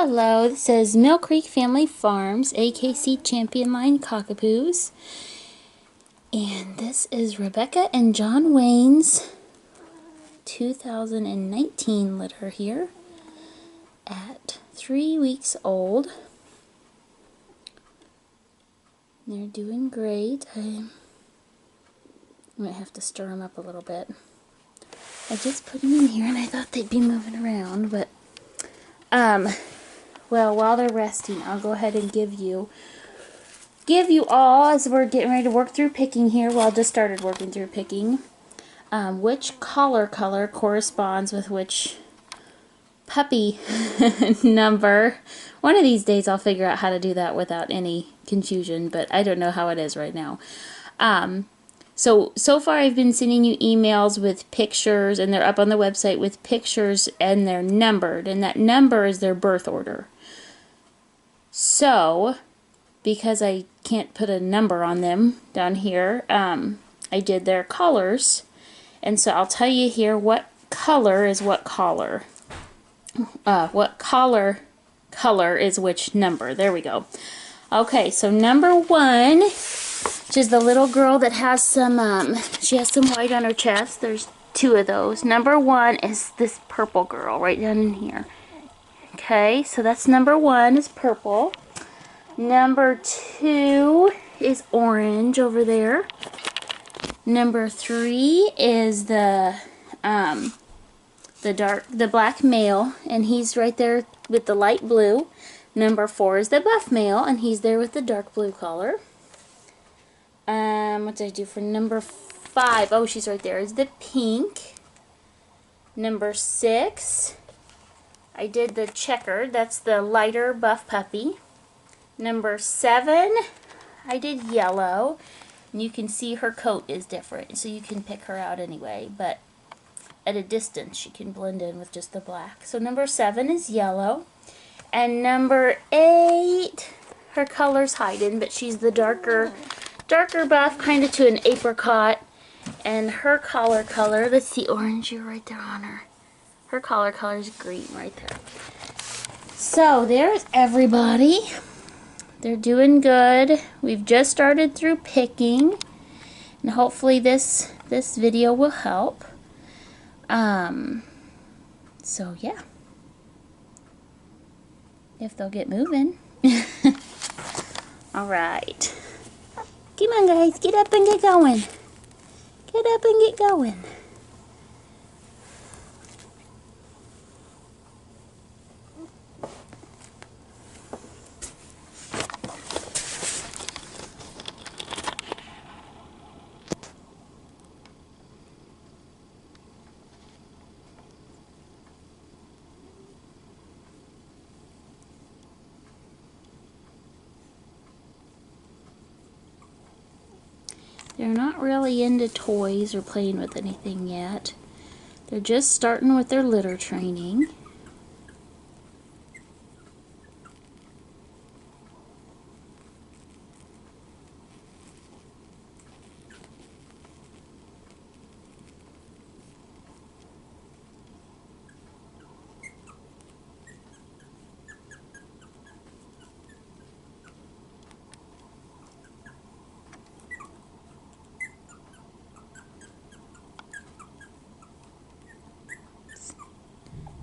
Hello, this is Mill Creek Family Farms, AKC Champion Line Cockapoos. And this is Rebecca and John Wayne's 2019 litter here at 3 weeks old. They're doing great. I might have to stir them up a little bit. I just put them in here and I thought they'd be moving around, but well, while they're resting, I'll go ahead and give you all, as we're getting ready to work through picking here, well, I just started working through picking, which collar color corresponds with which puppy number. One of these days I'll figure out how to do that without any confusion, but I don't know how it is right now. So far I've been sending you emails with pictures, and they're up on the website with pictures, and they're numbered, and that number is their birth order. So, because I can't put a number on them down here, I did their collars, and so I'll tell you here what color is what collar. What collar color is which number. There we go. Okay, so number 1, which is the little girl that has some, she has some white on her chest. There's 2 of those. Number 1 is this purple girl right down in here. Okay, so that's number 1 is purple. Number 2 is orange over there. Number 3 is the black male, and he's right there with the light blue. Number 4 is the buff male, and he's there with the dark blue collar. What did I do for number 5? Oh, she's right there. Is the pink. Number 6, I did the checkered. That's the lighter buff puppy. Number 7, I did yellow. And you can see her coat is different, so you can pick her out anyway, but at a distance she can blend in with just the black. So number 7 is yellow. And number 8, her color's hiding, but she's the darker buff, kind of to an apricot. And her collar color, let's see, orange, you're right there on her. Her collar color is green right there. So there's everybody. They're doing good. We've just started through picking, and hopefully this video will help. So yeah. If they'll get moving. Alright. Come on, guys. Get up and get going. Get up and get going. They're not really into toys or playing with anything yet. They're just starting with their litter training.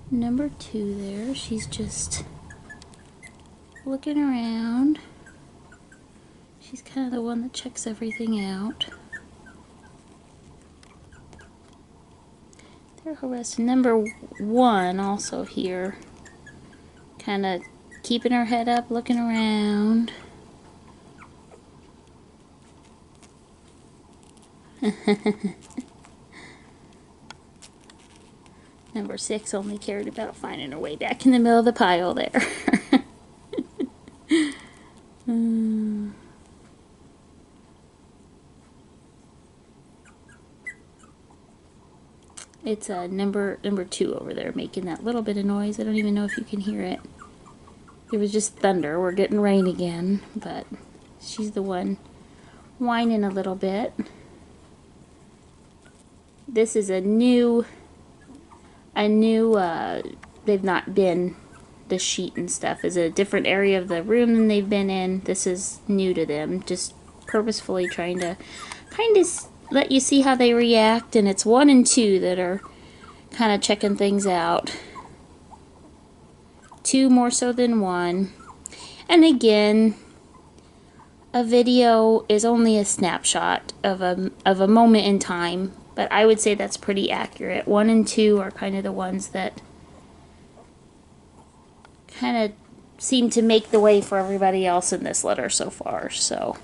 Number 2 there, she's just looking around. She's kind of the one that checks everything out. There her rest. Number 1 also here, kind of keeping her head up, looking around. Number 6 only cared about finding her way back in the middle of the pile there. It's number 2 over there making that little bit of noise. I don't even know if you can hear it. It was just thunder. We're getting rain again, but she's the one whining a little bit. This is a new they've not been the sheet and stuff is a different area of the room than they've been in. This is new to them. Just purposefully trying to kind of let you see how they react. And it's 1 and 2 that are kind of checking things out. 2 more so than 1. And again, a video is only a snapshot of a moment in time, but I would say that's pretty accurate. 1 and 2 are kind of the ones that kind of seem to make the way for everybody else in this litter so far. So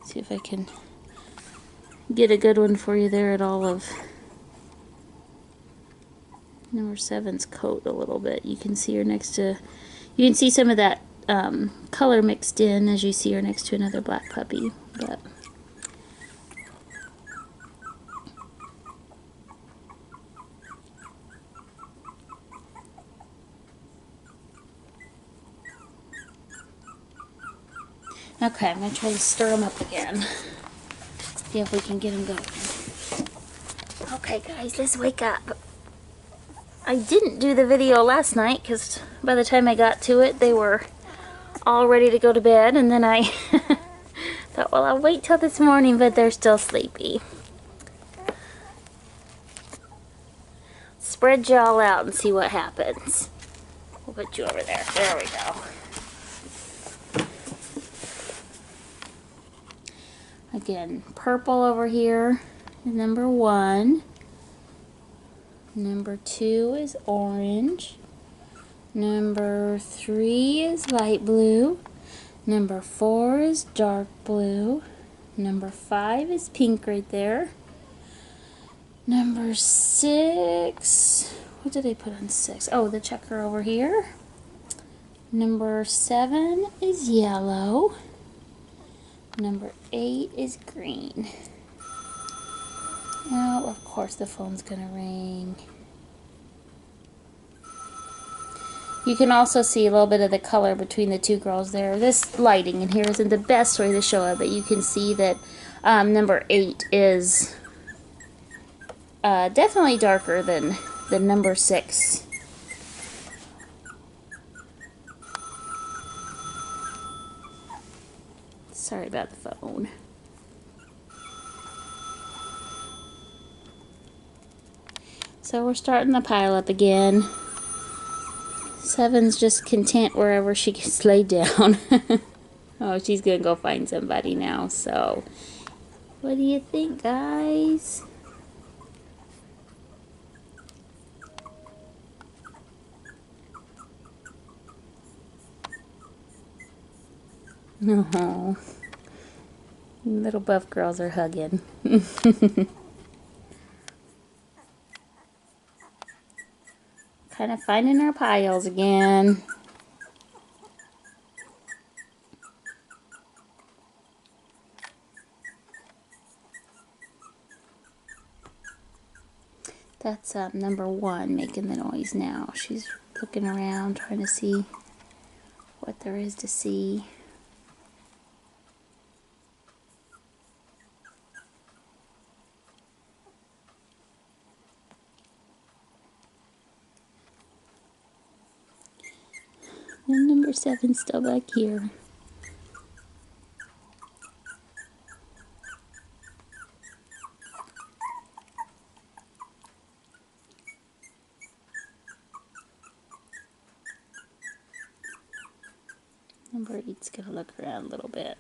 see if I can get a good one for you there at all of number 7's coat a little bit. You can see her next to, you can see some of that color mixed in as you see her next to another black puppy. But okay, I'm going to try to stir them up again. See if we can get them going. Okay guys, let's wake up. I didn't do the video last night because by the time I got to it, they were all ready to go to bed, and then I thought, well, I'll wait till this morning, but they're still sleepy. Spread y'all out and see what happens. We'll put you over there. There we go. Again, purple over here is number 1. Number 2 is orange. Number 3 is light blue. Number 4 is dark blue. Number 5 is pink right there. Number 6, what did I put on 6? Oh, the checker over here. Number 7 is yellow. Number 8 is green. Oh, of course the phone's gonna ring. You can also see a little bit of the color between the 2 girls there. This lighting in here isn't the best way to show it, but you can see that number 8 is definitely darker than number 6. Sorry about the phone. So we're starting to pile up again. 7's just content wherever she gets laid down. Oh, she's gonna go find somebody now. So, what do you think, guys? Oh, little buff girls are hugging. Kind of finding our piles again. That's number 1 making the noise now. She's looking around trying to see what there is to see. And number 7's still back here. Number 8's gonna look around a little bit.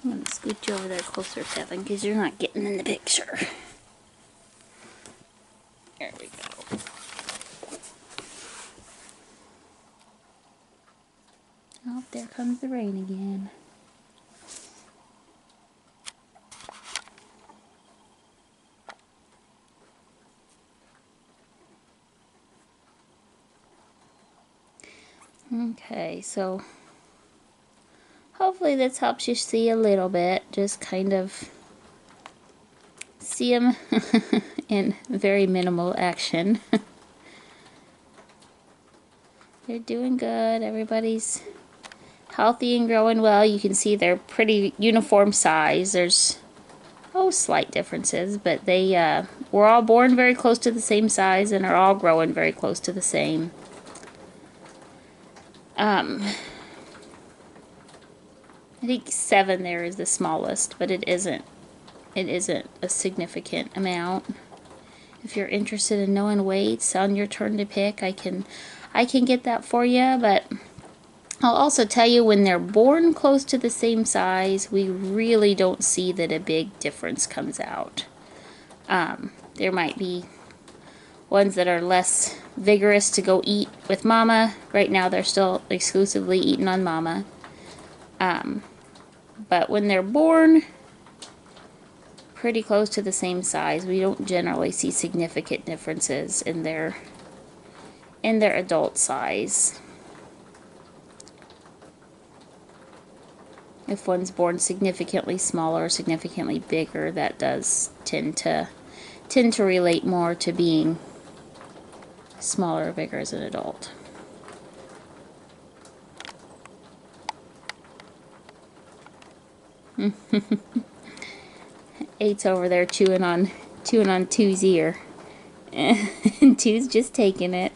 I'm going to scoot you over there closer, 7, because you're not getting in the picture. There we go. there comes the rain again. Okay, so hopefully this helps you see a little bit. Just kind of see them in very minimal action. They're doing good. Everybody's healthy and growing well. You can see they're pretty uniform size. There's slight differences, but they were all born very close to the same size and are all growing very close to the same. I think 7 there is the smallest, but it isn't a significant amount. If you're interested in knowing weights on your turn to pick, I can get that for you, but I'll also tell you when they're born close to the same size, we really don't see that a big difference comes out. There might be ones that are less vigorous to go eat with mama. Right now they're still exclusively eating on mama. But when they're born pretty close to the same size, we don't generally see significant differences in their adult size. If one's born significantly smaller or significantly bigger, that does tend to relate more to being smaller or bigger as an adult. Eight's over there chewing on 2's ear. And 2's just taking it.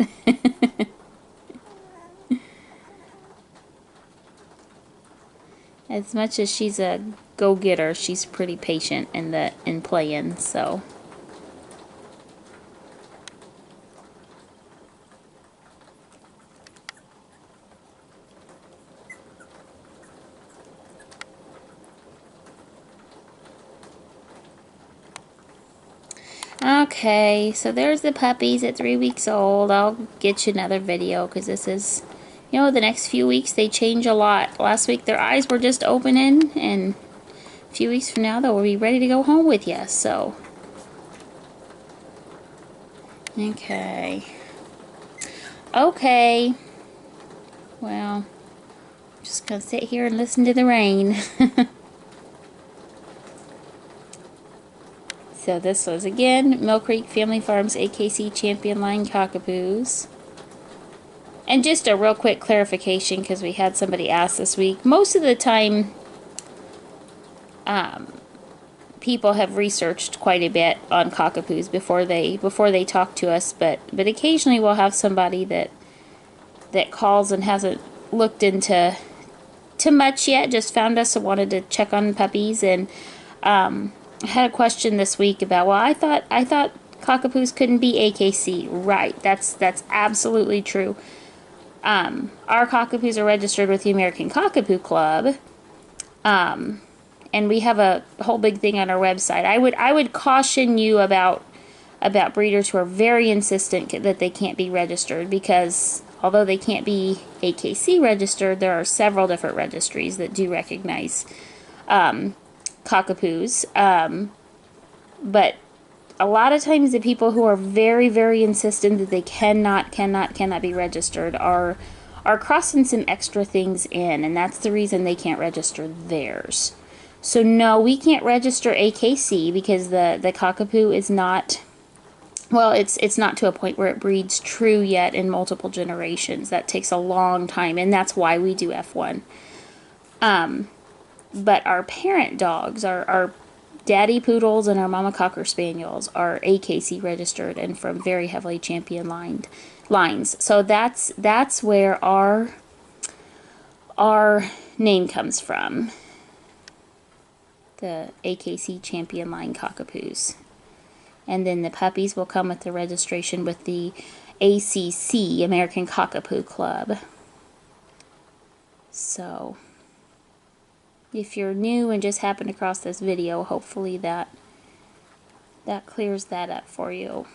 As much as she's a go-getter, she's pretty patient in playing, so. Okay, so there's the puppies at 3 weeks old. I'll get you another video because this is, you know, the next few weeks they change a lot. Last week their eyes were just opening, and a few weeks from now they'll be ready to go home with you, so. Okay. Okay. Well, I'm just gonna sit here and listen to the rain. So this was, again, Mill Creek Family Farms AKC Champion Line Cockapoos. And just a real quick clarification, because we had somebody ask this week. Most of the time, people have researched quite a bit on cockapoos before they talk to us. But occasionally we'll have somebody that calls and hasn't looked into too much yet. Just found us and wanted to check on puppies. And I had a question this week about, well, I thought cockapoos couldn't be AKC. Right, that's absolutely true. Our cockapoos are registered with the American Cockapoo Club, and we have a whole big thing on our website. I would caution you about breeders who are very insistent that they can't be registered, because although they can't be AKC registered, there are several different registries that do recognize cockapoos, but a lot of times the people who are very, very insistent that they cannot be registered are crossing some extra things in, and that's the reason they can't register theirs. So no, we can't register AKC because the cockapoo is not, well, it's not to a point where it breeds true yet in multiple generations. That takes a long time, and that's why we do F1. But our parent dogs, our daddy poodles and our mama cocker spaniels, are AKC registered and from very heavily champion lines. So that's where our name comes from. The AKC champion line cockapoos. And then the puppies will come with the registration with the ACC, American Cockapoo Club. So if you're new and just happened across this video, hopefully that clears that up for you.